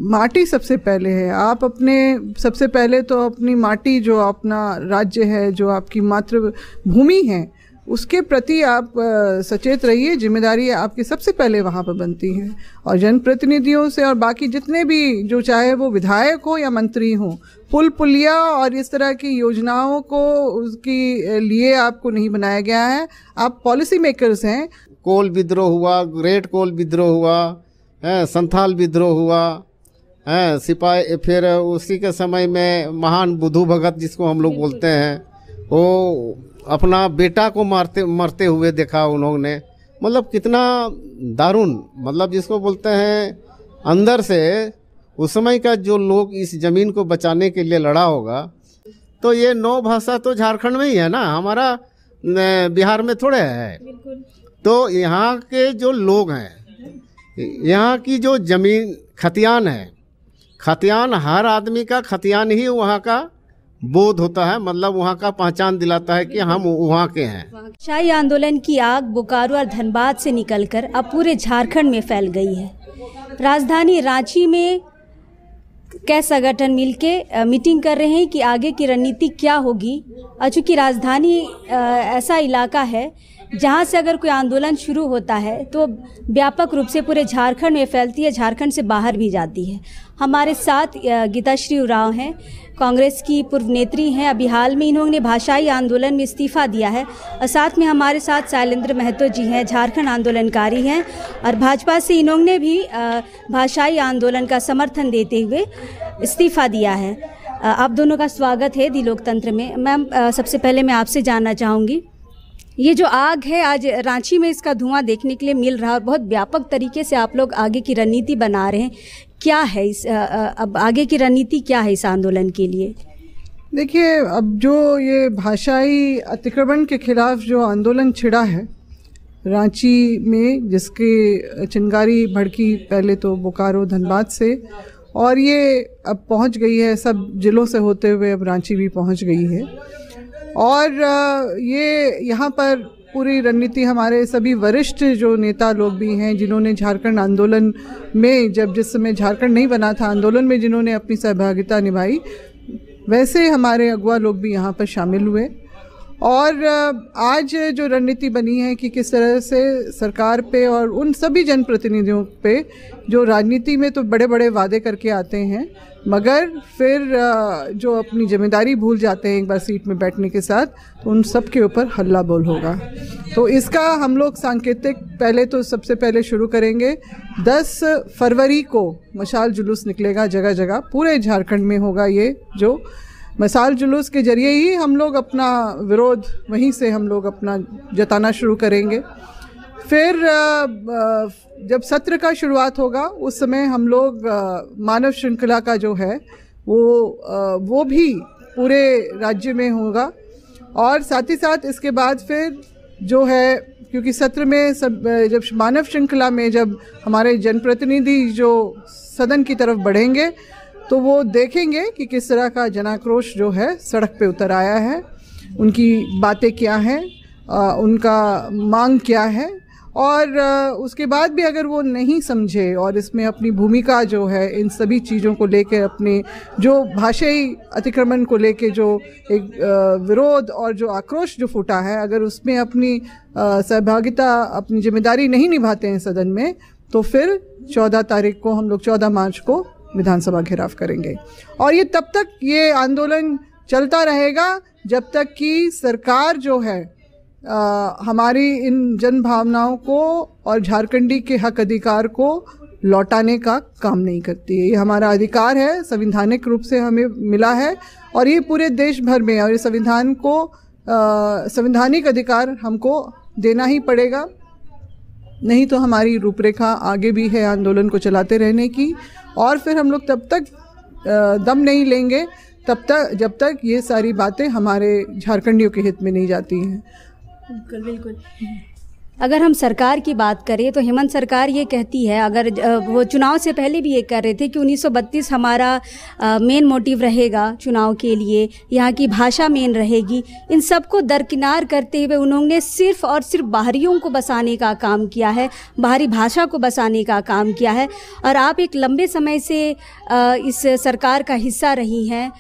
माटी सबसे पहले है। आप अपने सबसे पहले तो अपनी माटी, जो अपना राज्य है, जो आपकी मातृभूमि है, उसके प्रति आप सचेत रहिए। जिम्मेदारी आपकी सबसे पहले वहाँ पर बनती है। और जनप्रतिनिधियों से और बाकी जितने भी, जो चाहे वो विधायक हो या मंत्री हो, पुल पुलिया और इस तरह की योजनाओं को उसकी लिए आपको नहीं बनाया गया है। आप पॉलिसी मेकर्स हैं। कोल विद्रोह हुआ, ग्रेट कोल विद्रोह हुआ है, संथाल विद्रोह हुआ है, सिपाही, फिर उसी के समय में महान बुद्धू भगत जिसको हम लोग बोलते हैं, वो अपना बेटा को मरते हुए देखा उन्होंने। मतलब कितना दारुण, मतलब जिसको बोलते हैं अंदर से उस समय का जो लोग इस ज़मीन को बचाने के लिए लड़ा होगा। तो ये 9 भाषा तो झारखंड में ही है ना, हमारा बिहार में थोड़े है। तो यहाँ के जो लोग हैं, यहाँ की जो ज़मीन खतियान है, खतियान हर आदमी का खतियान ही वहाँ का बोध होता है, मतलब वहाँ का पहचान दिलाता है कि हम वहाँ के हैं। शाही आंदोलन की आग बोकारो और धनबाद से निकलकर अब पूरे झारखंड में फैल गई है। राजधानी रांची में कई संगठन मिलके मीटिंग कर रहे हैं कि आगे की रणनीति क्या होगी। और चूँकि राजधानी ऐसा इलाका है जहाँ से अगर कोई आंदोलन शुरू होता है तो व्यापक रूप से पूरे झारखंड में फैलती है, झारखंड से बाहर भी जाती है। हमारे साथ गीताश्री उरांव हैं, कांग्रेस की पूर्व नेत्री हैं। अभी हाल में इन्होंने भाषाई आंदोलन में इस्तीफा दिया है। और साथ में हमारे साथ शैलेंद्र महतो जी हैं, झारखंड आंदोलनकारी हैं, और भाजपा से इन्होंने भी भाषाई आंदोलन का समर्थन देते हुए इस्तीफा दिया है। आप दोनों का स्वागत है दी लोकतंत्र में। मैम, सबसे पहले मैं आपसे जानना चाहूँगी, ये जो आग है आज रांची में, इसका धुआं देखने के लिए मिल रहा है और बहुत व्यापक तरीके से आप लोग आगे की रणनीति बना रहे हैं। क्या है इस अब आगे की रणनीति क्या है इस आंदोलन के लिए? देखिए, अब जो ये भाषाई अतिक्रमण के खिलाफ जो आंदोलन छिड़ा है रांची में, जिसके चिंगारी भड़की पहले तो बोकारो धनबाद से, और ये अब पहुंच गई है सब जिलों से होते हुए, अब रांची भी पहुंच गई है। और ये यहाँ पर पूरी रणनीति हमारे सभी वरिष्ठ जो नेता लोग भी हैं, जिन्होंने झारखंड आंदोलन में, जिस समय झारखंड नहीं बना था, आंदोलन में जिन्होंने अपनी सहभागिता निभाई, वैसे हमारे अगुवा लोग भी यहाँ पर शामिल हुए। और आज जो रणनीति बनी है कि किस तरह से सरकार पे और उन सभी जनप्रतिनिधियों पे जो राजनीति में तो बड़े बड़े वादे करके आते हैं, मगर फिर जो अपनी जिम्मेदारी भूल जाते हैं एक बार सीट में बैठने के साथ, तो उन सब के ऊपर हल्ला बोल होगा। तो इसका हम लोग सांकेतिक पहले तो सबसे पहले शुरू करेंगे। 10 फरवरी को मशाल जुलूस निकलेगा, जगह जगह पूरे झारखंड में होगा। ये जो मशाल जुलूस के जरिए ही हम लोग अपना विरोध वहीं से हम लोग अपना जताना शुरू करेंगे। फिर जब सत्र का शुरुआत होगा उस समय हम लोग मानव श्रृंखला का जो है वो भी पूरे राज्य में होगा। और साथ ही साथ इसके बाद फिर जो है, क्योंकि सत्र में सब जब मानव श्रृंखला में जब हमारे जनप्रतिनिधि जो सदन की तरफ बढ़ेंगे तो वो देखेंगे कि किस तरह का जनाक्रोश जो है सड़क पे उतर आया है, उनकी बातें क्या हैं, उनका मांग क्या है। और उसके बाद भी अगर वो नहीं समझे और इसमें अपनी भूमिका जो है इन सभी चीज़ों को लेकर, अपने जो भाषाई अतिक्रमण को लेकर जो एक विरोध और जो आक्रोश जो फूटा है, अगर उसमें अपनी सहभागिता, अपनी जिम्मेदारी नहीं निभाते हैं सदन में, तो फिर 14 तारीख को हम लोग 14 मार्च को विधानसभा घेराव करेंगे। और ये तब तक ये आंदोलन चलता रहेगा जब तक कि सरकार जो है हमारी इन जन भावनाओं को और झारखंडी के हक अधिकार को लौटाने का काम नहीं करती है। ये हमारा अधिकार है, संवैधानिक रूप से हमें मिला है, और ये पूरे देश भर में, और ये संविधान को संवैधानिक अधिकार हमको देना ही पड़ेगा। नहीं तो हमारी रूपरेखा आगे भी है आंदोलन को चलाते रहने की। और फिर हम लोग तब तक दम नहीं लेंगे जब तक ये सारी बातें हमारे झारखंडियों के हित में नहीं जाती हैं। बिल्कुल बिल्कुल। अगर हम सरकार की बात करें तो हेमंत सरकार ये कहती है, अगर वो चुनाव से पहले भी ये कह रहे थे कि 1932 हमारा मेन मोटिव रहेगा चुनाव के लिए, यहाँ की भाषा मेन रहेगी। इन सबको दरकिनार करते हुए उन्होंने सिर्फ और सिर्फ बाहरियों को बसाने का काम किया है, बाहरी भाषा को बसाने का काम किया है। और आप एक लंबे समय से इस सरकार का हिस्सा रही हैं,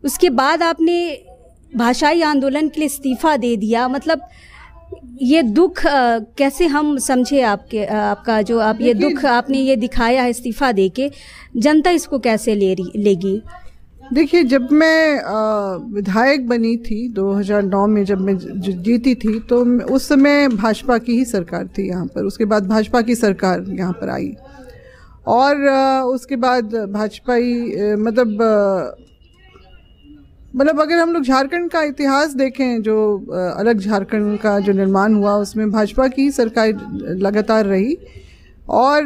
उसके बाद आपने भाषाई आंदोलन के लिए इस्तीफ़ा दे दिया। मतलब ये दुख कैसे हम समझे आपका जो आप ये दुख आपने ये दिखाया है इस्तीफ़ा देके, जनता इसको कैसे लेगी? देखिए, जब मैं विधायक बनी थी 2009 में, जब मैं जीती थी, तो उस समय भाजपा की ही सरकार थी यहाँ पर। उसके बाद भाजपा की सरकार यहाँ पर आई और उसके बाद भाजपाई मतलब अगर हम लोग झारखंड का इतिहास देखें, जो अलग झारखंड का जो निर्माण हुआ, उसमें भाजपा की सरकार लगातार रही। और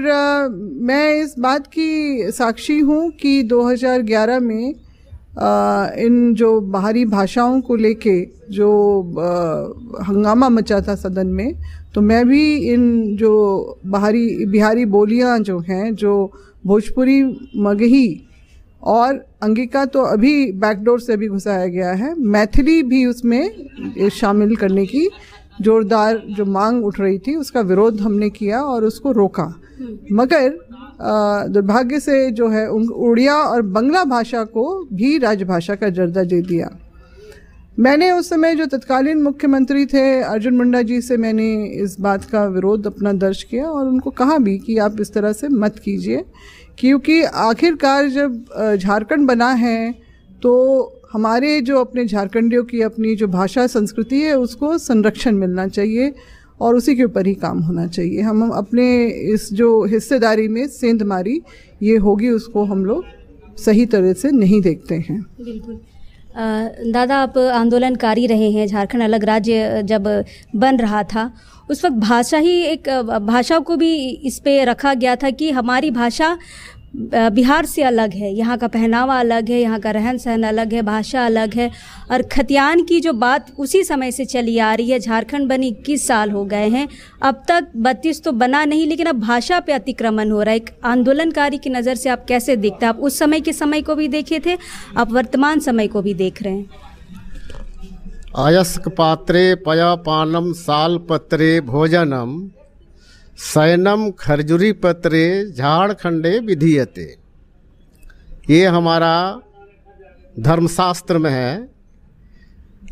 मैं इस बात की साक्षी हूँ कि 2011 में इन जो बाहरी भाषाओं को लेके जो हंगामा मचा था सदन में, तो मैं भी इन जो बिहारी बोलियाँ जो हैं, जो भोजपुरी, मगही और अंगिका तो अभी बैकडोर से भी घुसाया गया है, मैथिली भी उसमें शामिल करने की जोरदार जो मांग उठ रही थी, उसका विरोध हमने किया और उसको रोका। मगर दुर्भाग्य से जो है उड़िया और बंगला भाषा को भी राजभाषा का दर्जा दे दिया। मैंने उस समय जो तत्कालीन मुख्यमंत्री थे अर्जुन मुंडा जी से मैंने इस बात का विरोध अपना दर्ज किया और उनको कहा भी कि आप इस तरह से मत कीजिए, क्योंकि आखिरकार जब झारखंड बना है तो हमारे जो अपने झारखंडियों की अपनी जो भाषा संस्कृति है उसको संरक्षण मिलना चाहिए और उसी के ऊपर ही काम होना चाहिए। हम अपने इस जो हिस्सेदारी में सेंधमारी ये होगी, उसको हम लोग सही तरह से नहीं देखते हैं। बिल्कुल। दादा, आप आंदोलनकारी रहे हैं। झारखंड अलग राज्य जब बन रहा था उस वक्त भाषा को भी इस पे रखा गया था कि हमारी भाषा बिहार से अलग है, यहाँ का पहनावा अलग है, यहाँ का रहन सहन अलग है, भाषा अलग है। और खतियान की जो बात उसी समय से चली आ रही है। झारखंड बनी 21 साल हो गए हैं, अब तक 32 तो बना नहीं, लेकिन अब भाषा पे अतिक्रमण हो रहा है। एक आंदोलनकारी की नज़र से आप कैसे देखते हैं? आप उस समय के समय को भी देखे थे, आप वर्तमान समय को भी देख रहे हैं। आयस्क पात्रे पयापानम साल पत्रे भोजनम शयनम खरजुरी पत्रे झारखंडे विधीयते। ये हमारा धर्मशास्त्र में है,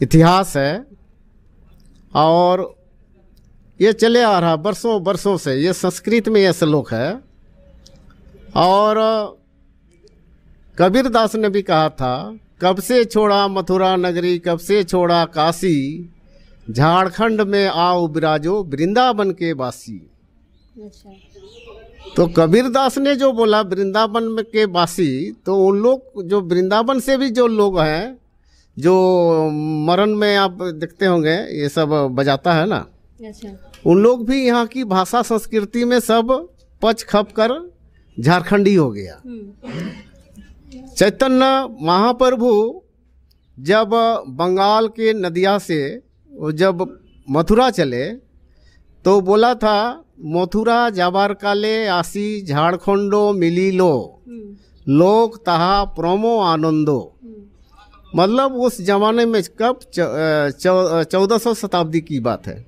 इतिहास है और ये चले आ रहा बरसों बरसों से। ये संस्कृत में यह श्लोक है और कबीरदास ने भी कहा था, कब से छोड़ा मथुरा नगरी, कब से छोड़ा काशी, झारखंड में आओ विराजो वृंदावन के वासी। अच्छा। तो कबीरदास ने जो बोला वृंदावन में के वासी, तो उन लोग जो वृंदावन से भी जो लोग हैं, जो मरण में आप देखते होंगे ये सब बजाता है ना। अच्छा। उन लोग भी यहाँ की भाषा संस्कृति में सब पच खप कर झारखंडी हो गया। चैतन्य महाप्रभु जब बंगाल के नदिया से जब मथुरा चले तो बोला था, मथुरा जाबार काले आसी झारखंडो मिली लो, लोक तहा प्रोमो आनंदो। मतलब उस जमाने में कब 1400 शताब्दी की बात है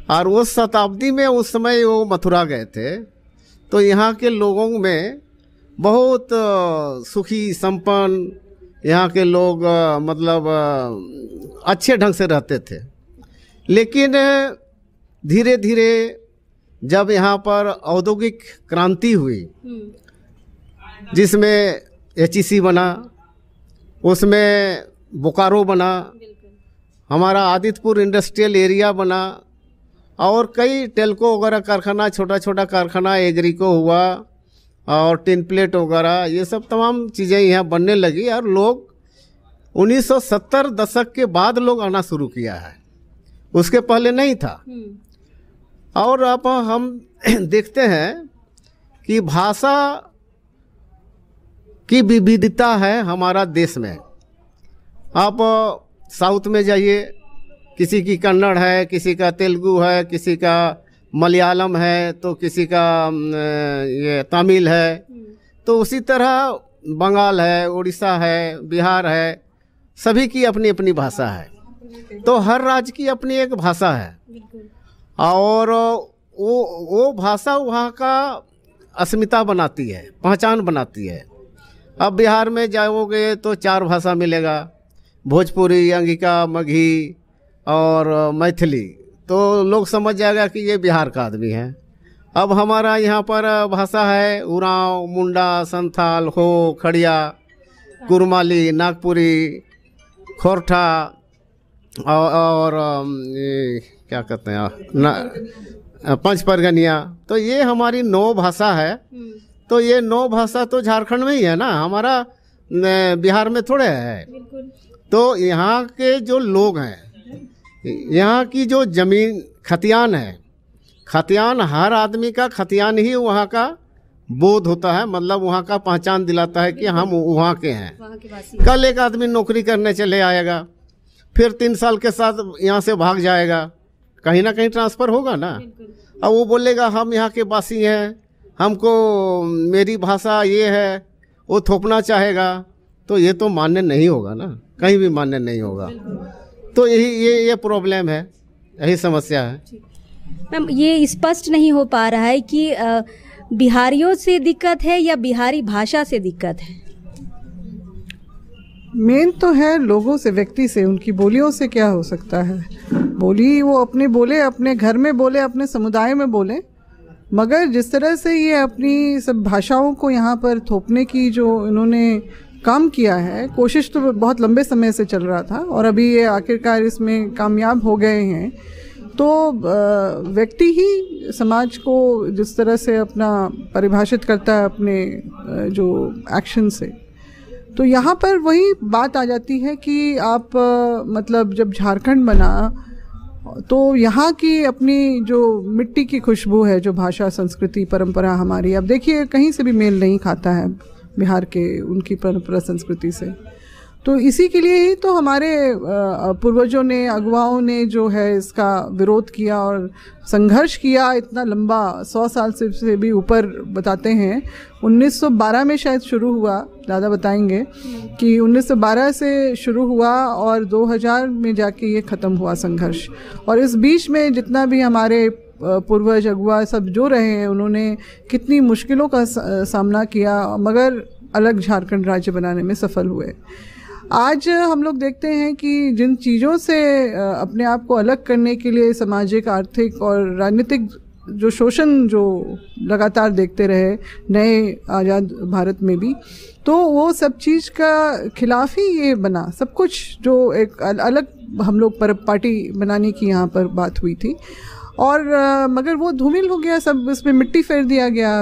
और उस शताब्दी में उस समय वो मथुरा गए थे, तो यहाँ के लोगों में बहुत सुखी संपन्न यहाँ के लोग मतलब अच्छे ढंग से रहते थे। लेकिन धीरे धीरे जब यहाँ पर औद्योगिक क्रांति हुई, जिसमें HEC बना, उसमें बोकारो बना, हमारा आदित्यपुर इंडस्ट्रियल एरिया बना और कई टेल्को वगैरह कारखाना, छोटा छोटा कारखाना, एग्रीको हुआ और टिन प्लेट वगैरह, ये सब तमाम चीज़ें यहाँ बनने लगी और लोग 1970 दशक के बाद लोग आना शुरू किया है, उसके पहले नहीं था। और अब हम देखते हैं कि भाषा की विविधता है हमारा देश में। आप साउथ में जाइए, किसी की कन्नड़ है, किसी का तेलुगु है, किसी का मलयालम है तो किसी का ये तमिल है, तो उसी तरह बंगाल है, उड़ीसा है, बिहार है, सभी की अपनी अपनी भाषा है। तो हर राज्य की अपनी एक भाषा है और वो भाषा वहाँ का अस्मिता बनाती है, पहचान बनाती है। अब बिहार में जाओगे तो 4 भाषा मिलेगा, भोजपुरी, अंगिका, मगही और मैथिली, तो लोग समझ जाएगा कि ये बिहार का आदमी है। अब हमारा यहाँ पर भाषा है उरांव, मुंडा, संथाल, हो, खड़िया, कुरमाली, नागपुरी, खोरठा और ये क्या कहते हैं पंच परगनिया। तो ये हमारी 9 भाषा है। तो ये 9 भाषा तो झारखंड में ही है ना, हमारा बिहार में थोड़े है। तो यहाँ के जो लोग हैं, यहाँ की जो ज़मीन खतियान है, खतियान हर आदमी का खतियान ही वहाँ का बोध होता है, मतलब वहाँ का पहचान दिलाता है कि हम वहाँ के हैं। कल एक आदमी नौकरी करने चले आएगा, फिर 3 साल के साथ यहाँ से भाग जाएगा, कहीं ना कहीं ट्रांसफ़र होगा ना। अब वो बोलेगा हम यहाँ के वासी हैं, हमको मेरी भाषा ये है, वो थोपना चाहेगा, तो ये तो मान्य नहीं होगा ना, कहीं भी मान्य नहीं होगा। तो ये प्रॉब्लम है, यही समस्या है। मैम, ये स्पष्ट नहीं हो पा रहा है कि बिहारियों से दिक्कत है या बिहारी भाषा से दिक्कत है। मेन तो है लोगों से, व्यक्ति से, उनकी बोलियों से क्या हो सकता है। बोली वो अपने बोले, अपने घर में बोले, अपने समुदाय में बोले, मगर जिस तरह से ये अपनी सब भाषाओं को यहाँ पर थोपने की जो इन्होंने काम किया है, कोशिश तो बहुत लंबे समय से चल रहा था और अभी ये आखिरकार इसमें कामयाब हो गए हैं। तो व्यक्ति ही समाज को जिस तरह से अपना परिभाषित करता है अपने जो एक्शन से, तो यहाँ पर वही बात आ जाती है कि आप मतलब जब झारखंड बना तो यहाँ की अपनी जो मिट्टी की खुशबू है, जो भाषा, संस्कृति, परंपरा हमारी, अब देखिए कहीं से भी मेल नहीं खाता है बिहार के उनकी परंपरा संस्कृति से। तो इसी के लिए ही तो हमारे पूर्वजों ने, अगुवाओं ने जो है इसका विरोध किया और संघर्ष किया इतना लंबा, 100 साल से भी ऊपर बताते हैं। 1912 में शायद शुरू हुआ, दादा बताएंगे कि 1912 से शुरू हुआ और 2000 में जाके ये ख़त्म हुआ संघर्ष। और इस बीच में जितना भी हमारे पूर्वज, अगुआ सब जो रहे हैं, उन्होंने कितनी मुश्किलों का सामना किया, मगर अलग झारखंड राज्य बनाने में सफल हुए। आज हम लोग देखते हैं कि जिन चीज़ों से अपने आप को अलग करने के लिए सामाजिक, आर्थिक और राजनीतिक जो शोषण जो लगातार देखते रहे नए आज़ाद भारत में भी, तो वो सब चीज़ का खिलाफ ही ये बना सब कुछ, जो एक अलग हम लोग पर पार्टी बनाने की यहाँ पर बात हुई थी। और मगर वो धूमिल हो गया, सब इसमें मिट्टी फेर दिया गया।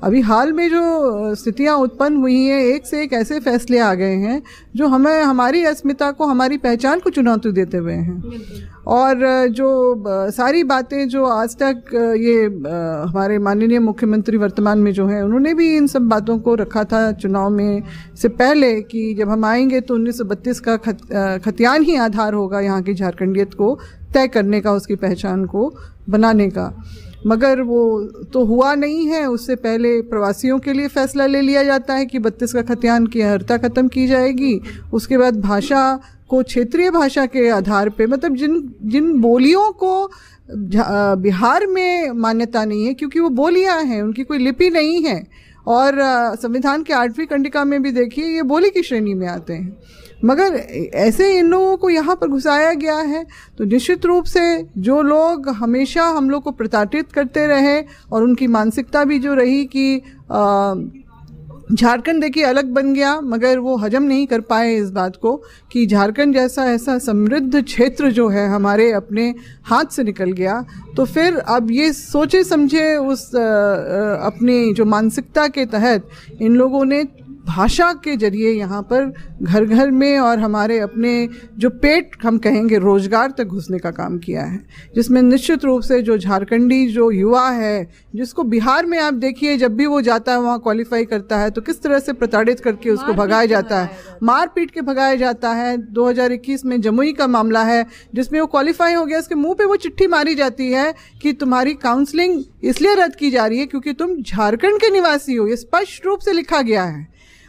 अभी हाल में जो स्थितियाँ उत्पन्न हुई हैं, एक से एक ऐसे फैसले आ गए हैं जो हमें, हमारी अस्मिता को, हमारी पहचान को चुनौती देते हुए हैं। और जो सारी बातें जो आज तक ये हमारे माननीय मुख्यमंत्री वर्तमान में जो हैं, उन्होंने भी इन सब बातों को रखा था चुनाव में से पहले कि जब हम आएंगे तो 1932 का खतियान ही आधार होगा यहाँ की झारखंडियत को तय करने का, उसकी पहचान को बनाने का। मगर वो तो हुआ नहीं है। उससे पहले प्रवासियों के लिए फैसला ले लिया जाता है कि 32 का खतियान की अर्हता ख़त्म की जाएगी। उसके बाद भाषा को क्षेत्रीय भाषा के आधार पे, मतलब जिन बोलियों को बिहार में मान्यता नहीं है क्योंकि वो बोलियां हैं, उनकी कोई लिपि नहीं है। और संविधान के 8वीं कंडिका में भी देखिए ये बोली की श्रेणी में आते हैं, मगर ऐसे इन लोगों को यहाँ पर घुसाया गया है। तो निश्चित रूप से जो लोग हमेशा हम लोग को प्रताड़ित करते रहे और उनकी मानसिकता भी जो रही कि झारखंड देखिए अलग बन गया, मगर वो हजम नहीं कर पाए इस बात को कि झारखंड जैसा ऐसा समृद्ध क्षेत्र जो है हमारे अपने हाथ से निकल गया। तो फिर अब ये सोचे समझे उस अपनी जो मानसिकता के तहत इन लोगों ने भाषा के जरिए यहाँ पर घर घर में और हमारे अपने जो पेट हम कहेंगे रोजगार तक घुसने का काम किया है, जिसमें निश्चित रूप से जो झारखंडी जो युवा है, जिसको बिहार में आप देखिए जब भी वो जाता है वहाँ क्वालिफाई करता है तो किस तरह से प्रताड़ित करके उसको भगाया जाता है, मार पीट के भगाया जाता है। 2021 में जमुई का मामला है जिसमें वो क्वालिफाई हो गया, उसके मुंह पे वो चिट्ठी मारी जाती है कि तुम्हारी काउंसलिंग इसलिए रद्द की जा रही है क्योंकि तुम झारखंड के निवासी हो, ये स्पष्ट रूप से लिखा गया है।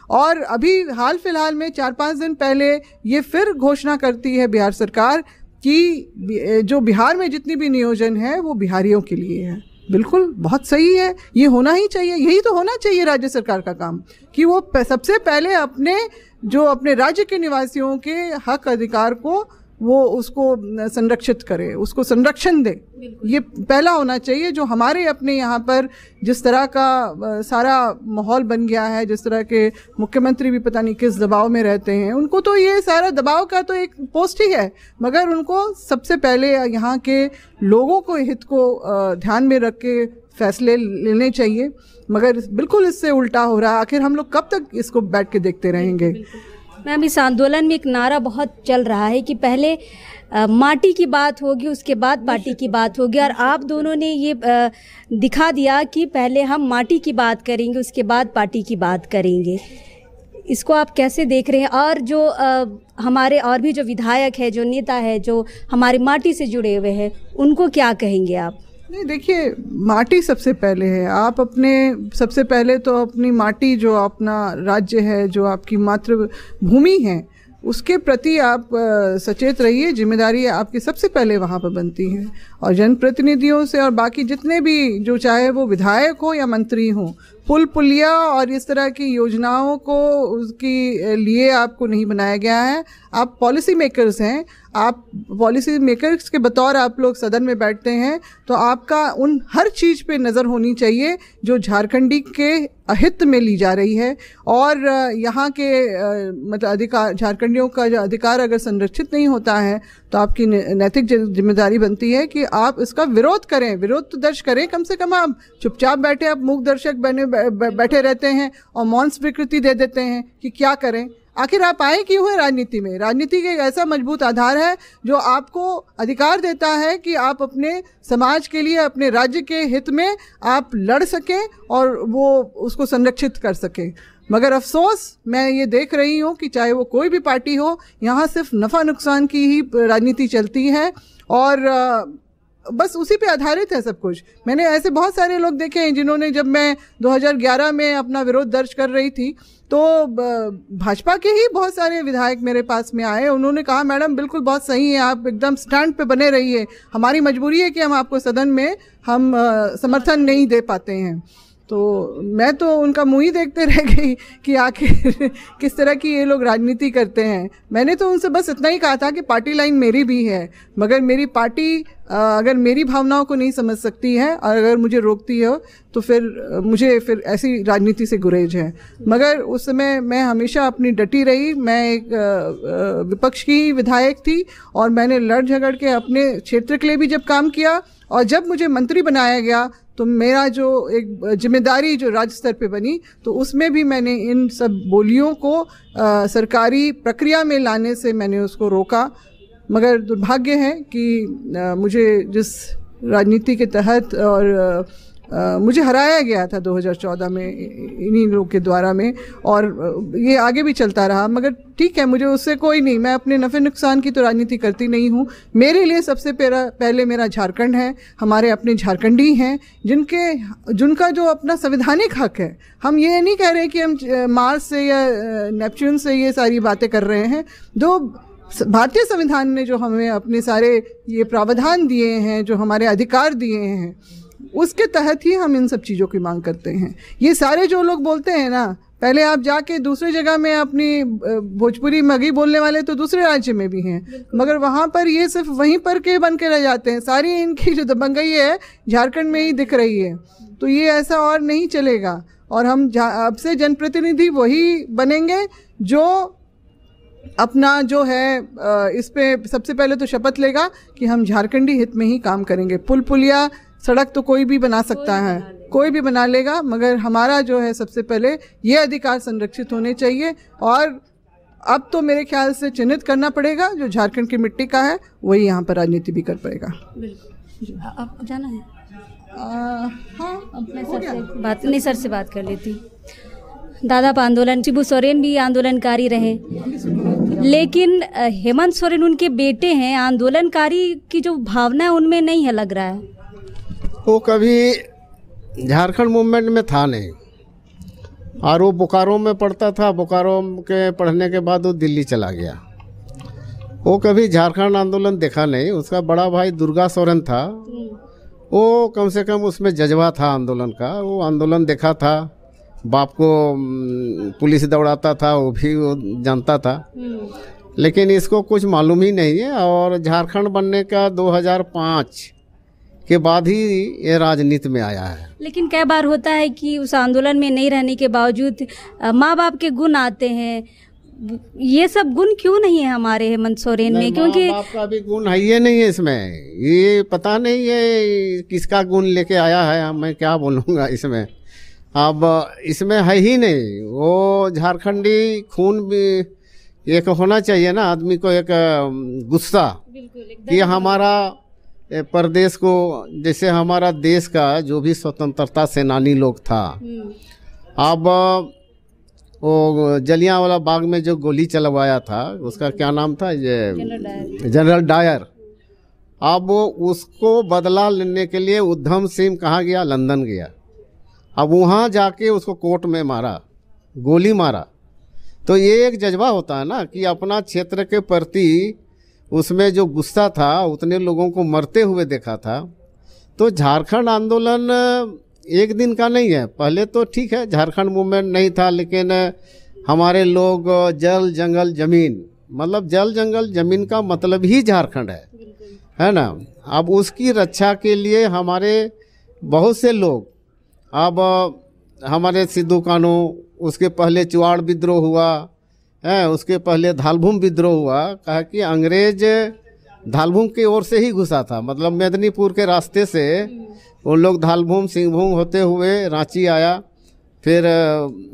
और अभी हाल फिलहाल में 4-5 दिन पहले ये फिर घोषणा करती है बिहार सरकार कि जो बिहार में जितनी भी नियोजन है वो बिहारियों के लिए है। बिल्कुल बहुत सही है, ये होना ही चाहिए, यही तो होना चाहिए राज्य सरकार का काम कि वो सबसे पहले अपने राज्य के निवासियों के हक अधिकार को वो उसको संरक्षित करे, उसको संरक्षण दे। ये पहला होना चाहिए। जो हमारे अपने यहाँ पर जिस तरह का सारा माहौल बन गया है, जिस तरह के मुख्यमंत्री भी पता नहीं किस दबाव में रहते हैं, उनको तो ये सारा दबाव का तो एक पोस्ट ही है, मगर उनको सबसे पहले यहाँ के लोगों को हित को ध्यान में रख के फैसले लेने चाहिए। मगर बिल्कुल इससे उल्टा हो रहा है। आखिर हम लोग कब तक इसको बैठ के देखते रहेंगे? मैम, इस आंदोलन में एक नारा बहुत चल रहा है कि पहले माटी की बात होगी, उसके बाद पार्टी की बात होगी, और आप दोनों ने ये दिखा दिया कि पहले हम माटी की बात करेंगे, उसके बाद पार्टी की बात करेंगे। इसको आप कैसे देख रहे हैं? और जो हमारे और भी जो विधायक है, जो नेता है, जो हमारी माटी से जुड़े हुए हैं, उनको क्या कहेंगे आप? नहीं, देखिए, माटी सबसे पहले है। आप सबसे पहले तो अपनी माटी, जो अपना राज्य है, जो आपकी मातृभूमि है, उसके प्रति आप सचेत रहिए। जिम्मेदारी आपकी सबसे पहले वहाँ पर बनती है। और जनप्रतिनिधियों से और बाकी जितने भी, जो चाहे वो विधायक हो या मंत्री हो, पुल पुलिया और इस तरह की योजनाओं को उसके लिए आपको नहीं बनाया गया है। आप पॉलिसी मेकर्स हैं। आप पॉलिसी मेकर्स के बतौर आप लोग सदन में बैठते हैं तो आपका उन हर चीज़ पे नज़र होनी चाहिए जो झारखंडी के अहित में ली जा रही है। और यहाँ के मतलब अधिकार, झारखंडियों का जो अधिकार अगर संरक्षित नहीं होता है तो आपकी नैतिक जिम्मेदारी बनती है कि आप इसका विरोध करें। विरोध तो दर्ज करें कम से कम। आप चुपचाप बैठे, आप मूक दर्शक बैठे रहते हैं और मौन स्वीकृति दे देते हैं कि क्या करें। आखिर आप आए क्यों है राजनीति में? राजनीति का एक ऐसा मजबूत आधार है जो आपको अधिकार देता है कि आप अपने समाज के लिए, अपने राज्य के हित में आप लड़ सकें और वो उसको संरक्षित कर सकें। मगर अफसोस मैं ये देख रही हूँ कि चाहे वो कोई भी पार्टी हो, यहाँ सिर्फ नफ़ा नुकसान की ही राजनीति चलती है और बस उसी पे आधारित है सब कुछ। मैंने ऐसे बहुत सारे लोग देखे हैं जिन्होंने, जब मैं 2011 में अपना विरोध दर्ज कर रही थी तो भाजपा के ही बहुत सारे विधायक मेरे पास में आए। उन्होंने कहा, मैडम बिल्कुल बहुत सही है, आप एकदम स्टैंड पे बने रहिए, हमारी मजबूरी है कि हम आपको सदन में हम समर्थन नहीं दे पाते हैं। तो मैं तो उनका मुंह ही देखते रह गई कि आखिर किस तरह की ये लोग राजनीति करते हैं। मैंने तो उनसे बस इतना ही कहा था कि पार्टी लाइन मेरी भी है, मगर मेरी पार्टी अगर मेरी भावनाओं को नहीं समझ सकती है और अगर मुझे रोकती हो तो फिर ऐसी राजनीति से गुरेज है। मगर उस समय मैं हमेशा अपनी डटी रही। मैं एक विपक्ष की विधायक थी और मैंने लड़ झगड़ के अपने क्षेत्र के लिए भी जब काम किया, और जब मुझे मंत्री बनाया गया तो मेरा जो एक जिम्मेदारी जो राज्य स्तर पे बनी, तो उसमें भी मैंने इन सब बोलियों को सरकारी प्रक्रिया में लाने से मैंने उसको रोका। मगर दुर्भाग्य है कि मुझे जिस राजनीति के तहत और मुझे हराया गया था 2014 में इन्हीं लोगों के द्वारा में, और ये आगे भी चलता रहा। मगर ठीक है, मुझे उससे कोई नहीं, मैं अपने नफ़े नुकसान की तो राजनीति करती नहीं हूँ। मेरे लिए सबसे पहले मेरा झारखंड है, हमारे अपने झारखंडी हैं जिनका जो अपना संवैधानिक हक है। हम ये नहीं कह रहे कि हम मार्स से या नेपच्यून से ये सारी बातें कर रहे हैं। जो भारतीय संविधान ने जो हमें अपने सारे ये प्रावधान दिए हैं, जो हमारे अधिकार दिए हैं, उसके तहत ही हम इन सब चीज़ों की मांग करते हैं। ये सारे जो लोग बोलते हैं ना, पहले आप जाके दूसरी जगह में अपनी भोजपुरी मगही बोलने वाले तो दूसरे राज्य में भी हैं, मगर वहाँ पर ये सिर्फ वहीं पर के बन के रह जाते हैं। सारी इनकी जो दबंगई है झारखंड में ही दिख रही है। तो ये ऐसा और नहीं चलेगा। और हम अब से जनप्रतिनिधि वही बनेंगे जो अपना जो है इस पे सबसे पहले तो शपथ लेगा कि हम झारखंडी हित में ही काम करेंगे। पुल पुलिया सड़क तो कोई भी बना सकता है, कोई भी बना लेगा, मगर हमारा जो है सबसे पहले ये अधिकार संरक्षित होने चाहिए। और अब तो मेरे ख्याल से चिन्हित करना पड़ेगा, जो झारखंड की मिट्टी का है वही यहाँ पर राजनीति भी कर पाएगा। बिल्कुल। अब जाना है? हाँ, अब मैं सर से बात कर लेती। दादा पर आंदोलन, शिबू सोरेन भी आंदोलनकारी रहे, लेकिन हेमंत सोरेन उनके बेटे हैं, आंदोलनकारी की जो भावना है उनमें नहीं है, लग रहा है। वो कभी झारखंड मूवमेंट में था नहीं, और वो बोकारो में पढ़ता था। बोकारो के पढ़ने के बाद वो दिल्ली चला गया। वो कभी झारखंड आंदोलन देखा नहीं। उसका बड़ा भाई दुर्गा सोरेन था, वो कम से कम उसमें जज्बा था आंदोलन का। वो आंदोलन देखा था, बाप को पुलिस दौड़ाता था, वो भी वो जानता था, लेकिन इसको कुछ मालूम ही नहीं है। और झारखंड बनने का 2005 के बाद ही ये राजनीति में आया है। लेकिन कई बार होता है कि उस आंदोलन में नहीं रहने के बावजूद माँ बाप के गुण आते हैं। ये सब गुण क्यों नहीं है हमारे हेमंत सोरेन में? क्योंकि माँ बाप का भी गुण है ये नहीं है इसमें। ये पता नहीं है किसका गुण लेके आया है, मैं क्या बोलूँगा इसमें। अब इसमें है ही नहीं। वो झारखंडी खून भी एक होना चाहिए ना आदमी को, एक गुस्सा कि हमारा प्रदेश को, जैसे हमारा देश का जो भी स्वतंत्रता सेनानी लोग था, अब वो जलियांवाला बाग में जो गोली चलवाया था, उसका क्या नाम था, ये जनरल डायर। अब वो उसको बदला लेने के लिए उधम सिंह कहाँ गया? लंदन गया। अब वहाँ जाके उसको कोर्ट में मारा, गोली मारा। तो ये एक जज्बा होता है ना कि अपना क्षेत्र के प्रति उसमें जो गुस्सा था, उतने लोगों को मरते हुए देखा था। तो झारखंड आंदोलन एक दिन का नहीं है। पहले तो ठीक है झारखंड मूवमेंट नहीं था, लेकिन हमारे लोग जल जंगल जमीन, मतलब जल जंगल जमीन का मतलब ही झारखंड है ना। अब उसकी रक्षा के लिए हमारे बहुत से लोग, अब हमारे सिद्धू कानू, उसके पहले चुआड़ विद्रोह हुआ है, उसके पहले धालभूम विद्रोह हुआ। कहा कि अंग्रेज धालभूम की ओर से ही घुसा था, मतलब मेदिनीपुर के रास्ते से उन लोग धालभूम सिंहभूम होते हुए रांची आया, फिर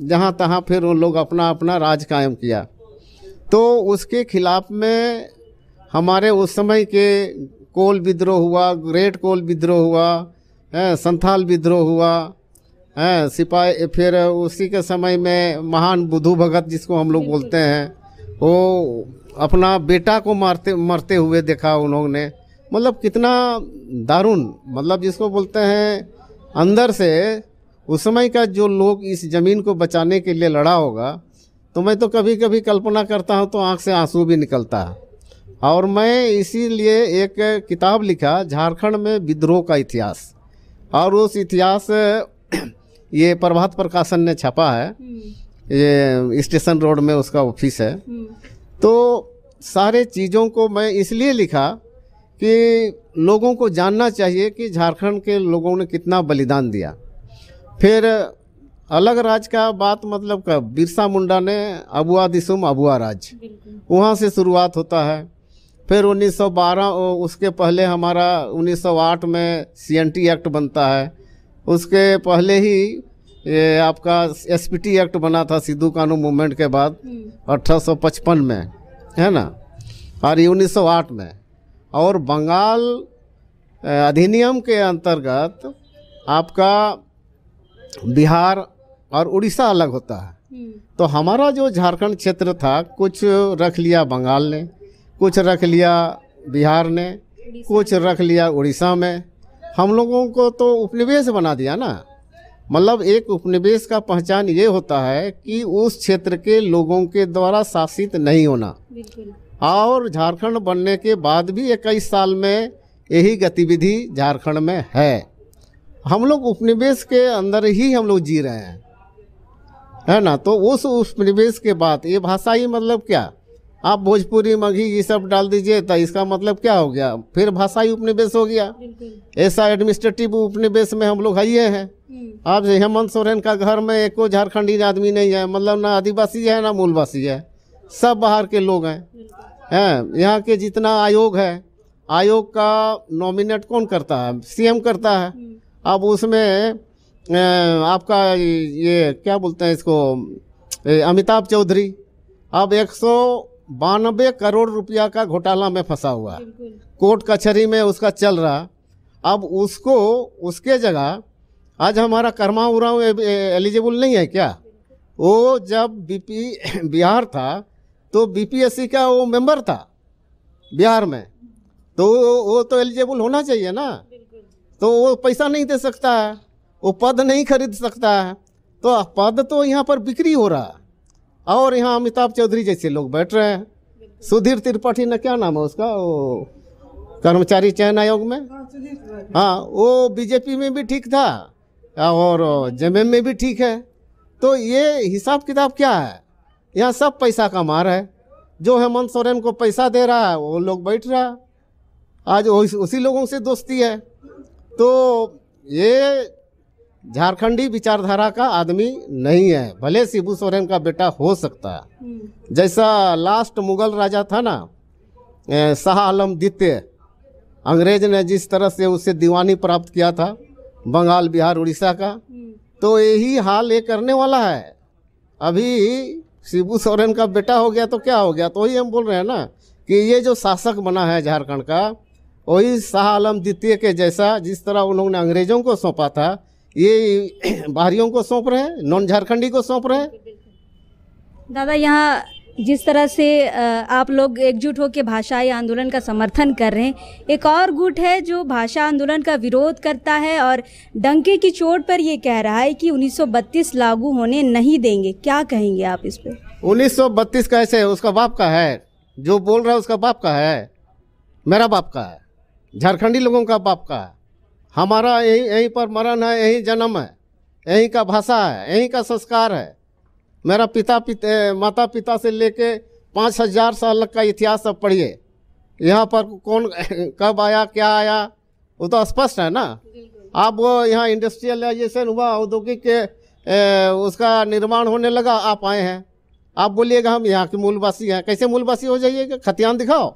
जहाँ तहाँ फिर उन लोग अपना अपना राज कायम किया। तो उसके खिलाफ में हमारे उस समय के कोल विद्रोह हुआ, ग्रेट कोल विद्रोह हुआ, संथाल विद्रोह हुआ, सिपाही, फिर उसी के समय में महान बुद्धू भगत जिसको हम लोग बोलते हैं, वो अपना बेटा को मरते हुए देखा उन्होंने। मतलब कितना दारुण, मतलब जिसको बोलते हैं अंदर से उस समय का जो लोग इस ज़मीन को बचाने के लिए लड़ा होगा, तो मैं तो कभी कभी कल्पना करता हूँ तो आँख से आंसू भी निकलता है। और मैं इसीलिए एक किताब लिखा, झारखंड में विद्रोह का इतिहास, और उस इतिहास ये प्रभात प्रकाशन ने छापा है, ये स्टेशन रोड में उसका ऑफिस है। तो सारे चीज़ों को मैं इसलिए लिखा कि लोगों को जानना चाहिए कि झारखंड के लोगों ने कितना बलिदान दिया। फिर अलग राज का बात, मतलब का बिरसा मुंडा ने अबुआ दिसुम अबुआ राज, वहाँ से शुरुआत होता है। फिर 1912, उसके पहले हमारा 1908 में CNT एक्ट बनता है। उसके पहले ही ये आपका SPT एक्ट बना था सिद्धू कानू मूवमेंट के बाद 1855 में, है ना, और ये 1908 में। और बंगाल अधिनियम के अंतर्गत आपका बिहार और उड़ीसा अलग होता है। तो हमारा जो झारखंड क्षेत्र था, कुछ रख लिया बंगाल ने, कुछ रख लिया बिहार ने, कुछ रख लिया उड़ीसा में। हम लोगों को तो उपनिवेश बना दिया ना। मतलब एक उपनिवेश का पहचान ये होता है कि उस क्षेत्र के लोगों के द्वारा शासित नहीं होना। और झारखंड बनने के बाद भी 21 साल में यही गतिविधि झारखंड में है। हम लोग उपनिवेश के अंदर ही हम लोग जी रहे हैं, है ना। तो उस उपनिवेश के बाद ये भाषाई मतलब क्या, आप भोजपुरी मगही ये सब डाल दीजिए तो इसका मतलब क्या हो गया, फिर भाषाई उपनिवेश हो गया। ऐसा एडमिनिस्ट्रेटिव उपनिवेश में हम लोग है हैं। आप हेमंत सोरेन का घर में एक को झारखंडी आदमी नहीं है, मतलब ना आदिवासी है ना मूलवासी है, सब बाहर के लोग हैं। यहाँ के जितना आयोग है आयोग का नॉमिनेट कौन करता है? सीएम करता है। अब उसमें आपका ये क्या बोलते हैं इसको, अमिताभ चौधरी अब 192 करोड़ रुपया का घोटाला में फंसा हुआ, कोर्ट कचहरी में उसका चल रहा। अब उसको, उसके जगह आज हमारा कर्मा उरांव एलिजिबल नहीं है क्या? वो जब बिहार था तो बीपीएससी का वो मेंबर था बिहार में, तो वो तो एलिजिबल होना चाहिए ना। तो वो पैसा नहीं दे सकता है, वो पद नहीं खरीद सकता है, तो पद तो यहाँ पर बिक्री हो रहा है। और यहाँ अमिताभ चौधरी जैसे लोग बैठ रहे हैं। सुधीर त्रिपाठी ने, क्या नाम है उसका, वो कर्मचारी चयन आयोग में, हाँ, वो बीजेपी में भी ठीक था और जेएमएम में भी ठीक है। तो ये हिसाब किताब क्या है? यहाँ सब पैसा का मार है। जो हेमंत सोरेन को पैसा दे रहा है वो लोग बैठ रहा है, आज उसी लोगों से दोस्ती है। तो ये झारखंडी विचारधारा का आदमी नहीं है। भले शिबू सोरेन का बेटा हो सकता है, जैसा लास्ट मुगल राजा था ना, शाह आलम द्वितीय, अंग्रेज ने जिस तरह से उससे दीवानी प्राप्त किया था बंगाल, बिहार, उड़ीसा का, तो यही हाल ये करने वाला है। अभी शिबू सोरेन का बेटा हो गया तो क्या हो गया? तो वही हम बोल रहे हैं ना कि ये जो शासक बना है झारखंड का, वही शाह आलम द्वितीय के जैसा, जिस तरह उन्होंने अंग्रेजों को सौंपा था, ये बाहरियों को सौंप रहे हैं, नॉन झारखंडी को सौंप रहे हैं। दादा, यहाँ जिस तरह से आप लोग एकजुट होकर भाषाई आंदोलन का समर्थन कर रहे हैं, एक और गुट है जो भाषा आंदोलन का विरोध करता है और डंके की चोट पर ये कह रहा है कि 1932 लागू होने नहीं देंगे। क्या कहेंगे आप इस पे? 1932 कैसे? उसका बाप का है, जो बोल रहा है उसका बाप का है, मेरा बाप का है, झारखंडी लोगों का बाप का है। हमारा यहीं पर मरण है, यहीं जन्म है, यहीं का भाषा है, यहीं का संस्कार है। मेरा माता पिता से लेके 5000 साल का इतिहास सब पढ़िए। यहाँ पर कौन कब आया, क्या आया, वो तो स्पष्ट है ना। अब वो यहाँ इंडस्ट्रियलाइजेशन हुआ, औद्योगिक के उसका निर्माण होने लगा, आप आए हैं, आप बोलिएगा हम यहाँ के मूलवासी हैं। कैसे मूलवासी हो जाइएगा? खतियान दिखाओ।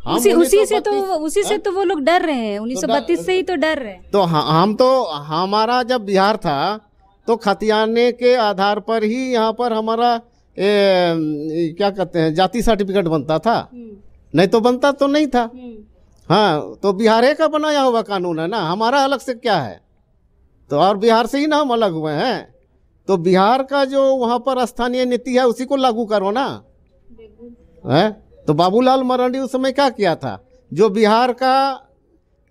उसी से तो वो लोग डर रहे हैं, 1932 से ही तो डर रहे हैं। तो हम तो, हमारा जब बिहार था तो खतियाने के आधार पर ही यहाँ पर हमारा क्या कहते हैं, जाति सर्टिफिकेट बनता था, नहीं तो बनता तो नहीं था। हाँ, तो बिहार का बनाया हुआ कानून है ना, हमारा अलग से क्या है? तो और बिहार से ही ना हम अलग हुए हैं, तो बिहार का जो वहाँ पर स्थानीय नीति है उसी को लागू करो ना। है तो बाबूलाल मरांडी उस समय क्या किया था? जो बिहार का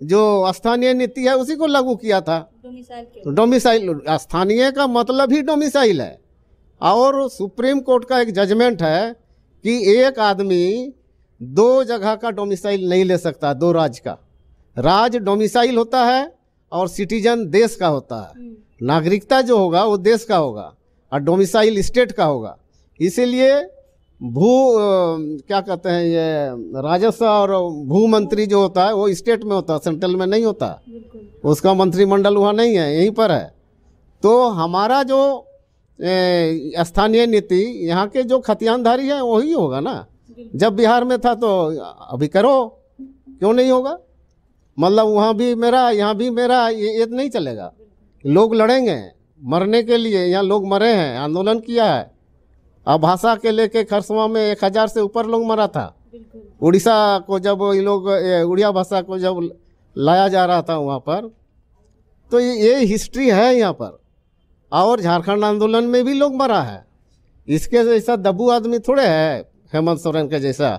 जो स्थानीय नीति है उसी को लागू किया था। डोमिसाइल, स्थानीय का मतलब ही डोमिसाइल है। और सुप्रीम कोर्ट का एक जजमेंट है कि एक आदमी 2 जगह का डोमिसाइल नहीं ले सकता, 2 राज्य का। राज डोमिसाइल होता है और सिटीजन देश का होता है। नागरिकता जो होगा वो देश का होगा और डोमिसाइल स्टेट का होगा। इसीलिए क्या कहते हैं, ये राजस्व और भू मंत्री जो होता है वो स्टेट में होता है, सेंट्रल में नहीं होता। उसका मंत्रिमंडल वहाँ नहीं है, यहीं पर है। तो हमारा जो स्थानीय नीति, यहाँ के जो खतियानधारी है वही होगा ना। जब बिहार में था तो अभी करो, क्यों नहीं होगा? मतलब वहाँ भी मेरा, यहाँ भी मेरा, ये नहीं चलेगा। लोग लड़ेंगे मरने के लिए, यहाँ लोग मरे हैं, आंदोलन किया है। अब भाषा के लेके खरसवा में 1000 से ऊपर लोग मरा था। उड़ीसा को जब ये लोग उड़िया भाषा को जब लाया जा रहा था वहाँ पर, तो ये हिस्ट्री है यहाँ पर। और झारखंड आंदोलन में भी लोग मरा है। इसके जैसा दब्बू आदमी थोड़े है हेमंत सोरेन के जैसा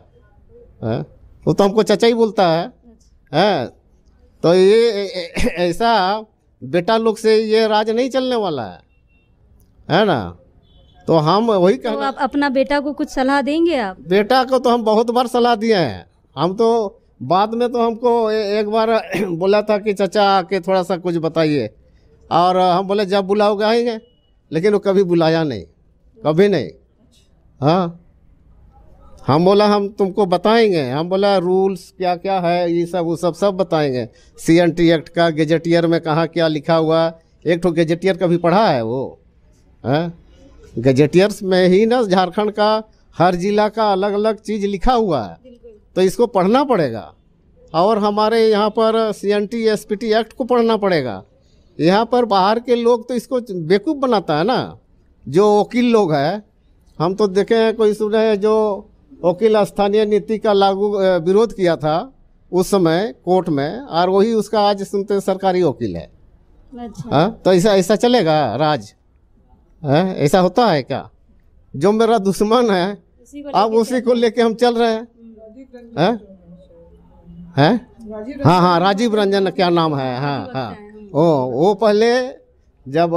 है, वो तो हमको चचा ही बोलता है। तो ये ऐसा बेटा लोग से ये राज नहीं चलने वाला है ना। तो हम वही कहना, तो आप अपना बेटा को कुछ सलाह देंगे? आप बेटा को तो हम बहुत बार सलाह दिए हैं। हम तो बाद में तो हमको एक बार बोला था कि चाचा आके थोड़ा सा कुछ बताइए, और हम बोले जब बुलाओगे आएंगे, लेकिन वो कभी बुलाया नहीं, कभी नहीं। हाँ, हम बोला हम तुमको बताएंगे, हम बोला रूल्स क्या क्या है, ये सब वो सब बताएंगे। CNT एक्ट का गेजेटियर में कहाँ क्या लिखा हुआ, एक तो गेजेटियर कभी पढ़ा है वो है? गजेटियर्स में ही ना झारखंड का हर जिला का अलग अलग चीज़ लिखा हुआ है, तो इसको पढ़ना पड़ेगा। और हमारे यहाँ पर CNT SPT एक्ट को पढ़ना पड़ेगा। यहाँ पर बाहर के लोग तो इसको बेवकूफ़ बनाता है ना, जो वकील लोग हैं। हम तो देखे हैं, कोई सुने हैं जो वकील स्थानीय नीति का लागू विरोध किया था उस समय कोर्ट में, और वही उसका आज सुनते हैं सरकारी वकील है। अच्छा। तो ऐसा चलेगा राज? ऐसा होता है क्या? जो मेरा दुश्मन है अब उसी को लेके हम चल रहे हैं। हाँ, राजीव रंजन क्या नाम है? हाँ, वो पहले जब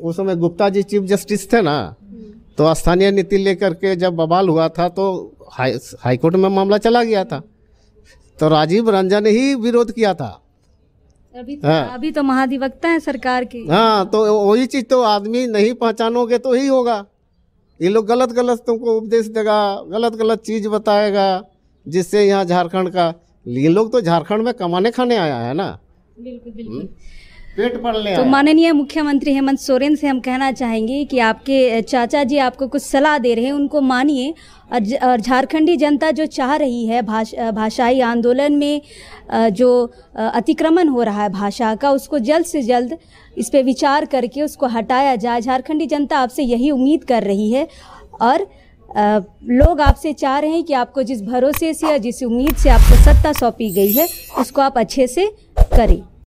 उस समय गुप्ता जी चीफ जस्टिस थे ना, तो स्थानीय नीति लेकर के जब बवाल हुआ था तो हाई कोर्ट में मामला चला गया था, तो राजीव रंजन ही विरोध किया था। अभी तो महाधिवक्ता है सरकार की। हाँ, तो वही चीज तो आदमी नहीं पहचानोगे तो ही होगा। ये लोग गलत गलत तुमको उपदेश देगा, गलत गलत चीज बताएगा, जिससे यहाँ झारखंड का, ये लोग तो झारखंड में कमाने खाने आया है ना। बिल्कुल बिल्कुल। पेट पालने तो माननीय मुख्यमंत्री हेमंत सोरेन से हम कहना चाहेंगे कि आपके चाचा जी आपको कुछ सलाह दे रहे हैं, उनको मानिए। और झारखंडी जनता जो चाह रही है भाषाई आंदोलन में जो अतिक्रमण हो रहा है भाषा का, उसको जल्द से जल्द इस पे विचार करके उसको हटाया जाए। झारखंडी जनता आपसे यही उम्मीद कर रही है, और लोग आपसे चाह रहे हैं कि आपको जिस भरोसे से या जिस उम्मीद से आपको सत्ता सौंपी गई है उसको आप अच्छे से करें।